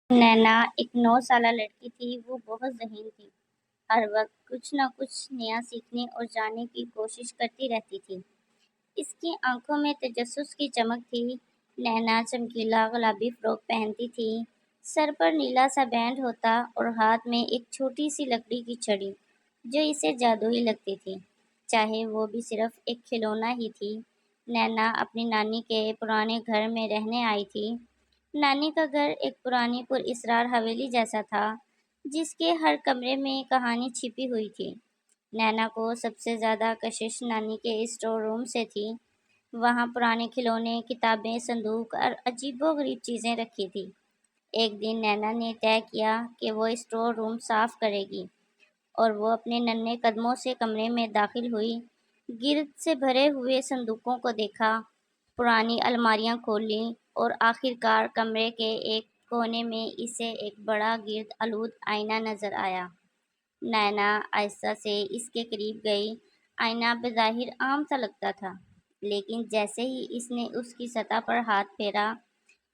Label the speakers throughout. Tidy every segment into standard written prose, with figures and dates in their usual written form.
Speaker 1: نینا ایک 9 سالہ لڑکی تھی۔ وہ بہت ذہین تھی، ہر وقت کچھ نہ کچھ نیا سیکھنے اور جاننے کی کوشش کرتی رہتی تھی۔ اس کی آنکھوں میں تجسس کی چمک تھی۔ نینا چمکیلا گلابی فراک پہنتی تھی، سر پر نیلا سا بینڈ ہوتا اور ہاتھ میں ایک چھوٹی سی لکڑی کی چھڑی جو اسے جادوئی لگتی تھی، چاہے وہ بھی صرف ایک کھلونا ہی تھی۔ نینا اپنی نانی کے پرانے گھر میں رہنے آئی تھی۔ نانی کا گھر ایک پرانی پر اسرار حویلی جیسا تھا، جس کے ہر کمرے میں کہانی چھپی ہوئی تھی۔ نینا کو سب سے زیادہ کشش نانی کے اسٹور روم سے تھی۔ وہاں پرانے کھلونے، کتابیں، صندوق اور عجیب و غریب چیزیں رکھی تھی۔ ایک دن نینا نے طے کیا کہ وہ اسٹور روم صاف کرے گی، اور وہ اپنے ننھے قدموں سے کمرے میں داخل ہوئی۔ گرد سے بھرے ہوئے صندوقوں کو دیکھا، پرانی الماریاں کھولیں اور آخر کار کمرے کے ایک کونے میں اسے ایک بڑا گرد آلود آئینہ نظر آیا۔ نینا آہستہ سے اس کے قریب گئی۔ آئینہ بظاہر عام سا لگتا تھا، لیکن جیسے ہی اس نے اس کی سطح پر ہاتھ پھیرا،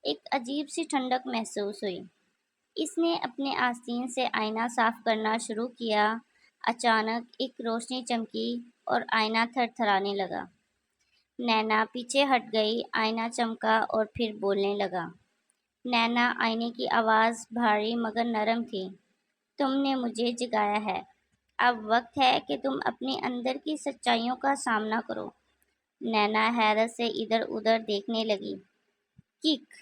Speaker 1: ایک عجیب سی ٹھنڈک محسوس ہوئی۔ اس نے اپنے آستین سے آئینہ صاف کرنا شروع کیا۔ اچانک ایک روشنی چمکی اور آئینہ تھر تھرانے لگا۔ نینا پیچھے ہٹ گئی۔ آئینہ چمکا اور پھر بولنے لگا۔ نینا، آئینے کی آواز بھاری مگر نرم تھی۔ تم نے مجھے جگایا ہے۔ اب وقت ہے کہ تم اپنے اندر کی سچائیوں کا سامنا کرو۔ نینا حیرت سے ادھر ادھر دیکھنے لگی۔ کک،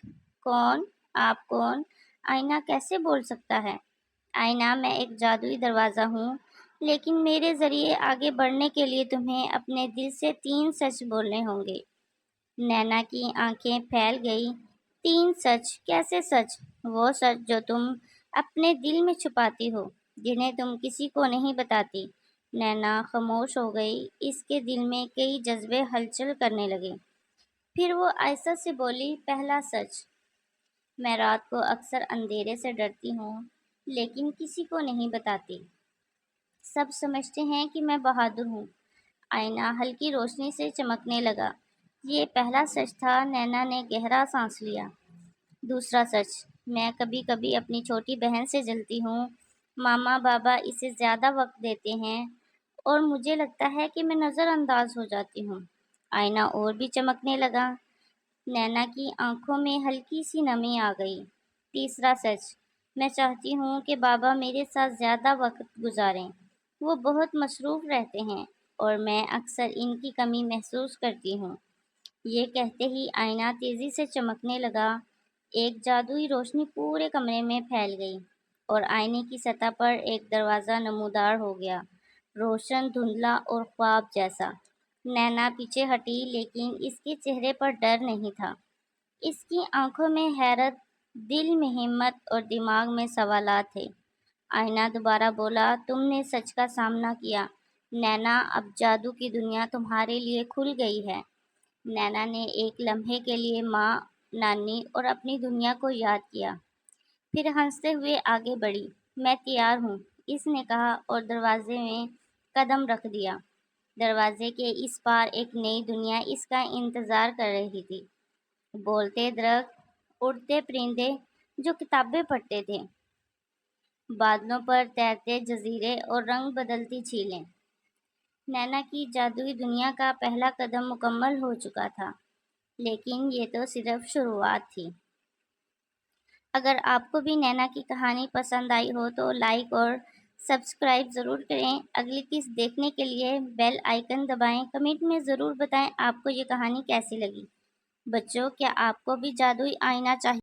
Speaker 1: کون؟ آپ کون؟ آئینہ کیسے بول سکتا ہے؟ آئینہ، میں ایک جادوئی دروازہ ہوں، لیکن میرے ذریعے آگے بڑھنے کے لیے تمہیں اپنے دل سے 3 سچ بولنے ہوں گے۔ نینا کی آنکھیں پھیل گئی۔ 3 سچ؟ کیسے سچ؟ وہ سچ جو تم اپنے دل میں چھپاتی ہو، جنہیں تم کسی کو نہیں بتاتی۔ نینا خاموش ہو گئی۔ اس کے دل میں کئی جذبے ہلچل کرنے لگے۔ پھر وہ آہستہ سے بولی، پہلا سچ، میں رات کو اکثر اندھیرے سے ڈرتی ہوں، لیکن کسی کو نہیں بتاتی۔ سب سمجھتے ہیں کہ میں بہادر ہوں۔ آئینہ ہلکی روشنی سے چمکنے لگا۔ یہ پہلا سچ تھا۔ نینا نے گہرا سانس لیا۔ دوسرا سچ، میں کبھی کبھی اپنی چھوٹی بہن سے جلتی ہوں۔ ماما بابا اسے زیادہ وقت دیتے ہیں اور مجھے لگتا ہے کہ میں نظر انداز ہو جاتی ہوں۔ آئینہ اور بھی چمکنے لگا۔ نینا کی آنکھوں میں ہلکی سی نمی آ گئی۔ تیسرا سچ، میں چاہتی ہوں کہ بابا میرے ساتھ زیادہ وقت گزاریں۔ وہ بہت مصروف رہتے ہیں اور میں اکثر ان کی کمی محسوس کرتی ہوں۔ یہ کہتے ہی آئینہ تیزی سے چمکنے لگا۔ ایک جادوئی روشنی پورے کمرے میں پھیل گئی اور آئینے کی سطح پر ایک دروازہ نمودار ہو گیا، روشن، دھندلا اور خواب جیسا۔ نینا پیچھے ہٹی، لیکن اس کے چہرے پر ڈر نہیں تھا۔ اس کی آنکھوں میں حیرت، دل میں ہمت اور دماغ میں سوالات تھے۔ آئینہ دوبارہ بولا، تم نے سچ کا سامنا کیا، نینا، اب جادو کی دنیا تمہارے لیے کھل گئی ہے۔ نینا نے ایک لمحے کے لیے ماں، نانی اور اپنی دنیا کو یاد کیا، پھر ہنستے ہوئے آگے بڑھی۔ میں تیار ہوں، اس نے کہا اور دروازے میں قدم رکھ دیا۔ دروازے کے اس پار ایک نئی دنیا اس کا انتظار کر رہی تھی۔ بولتے درخت، اڑتے پرندے جو کتابیں پڑھتے تھے، بادلوں پر تیرتے جزیرے اور رنگ بدلتی جھیلیں۔ نینا کی جادوئی دنیا کا پہلا قدم مکمل ہو چکا تھا، لیکن یہ تو صرف شروعات تھی۔ اگر آپ کو بھی نینا کی کہانی پسند آئی ہو تو لائک اور سبسکرائب ضرور کریں۔ اگلی قسط دیکھنے کے لیے بیل آئیکن دبائیں۔ کمنٹ میں ضرور بتائیں آپ کو یہ کہانی کیسی لگی۔ بچوں، کیا آپ کو بھی جادوئی آئینہ چاہیے؟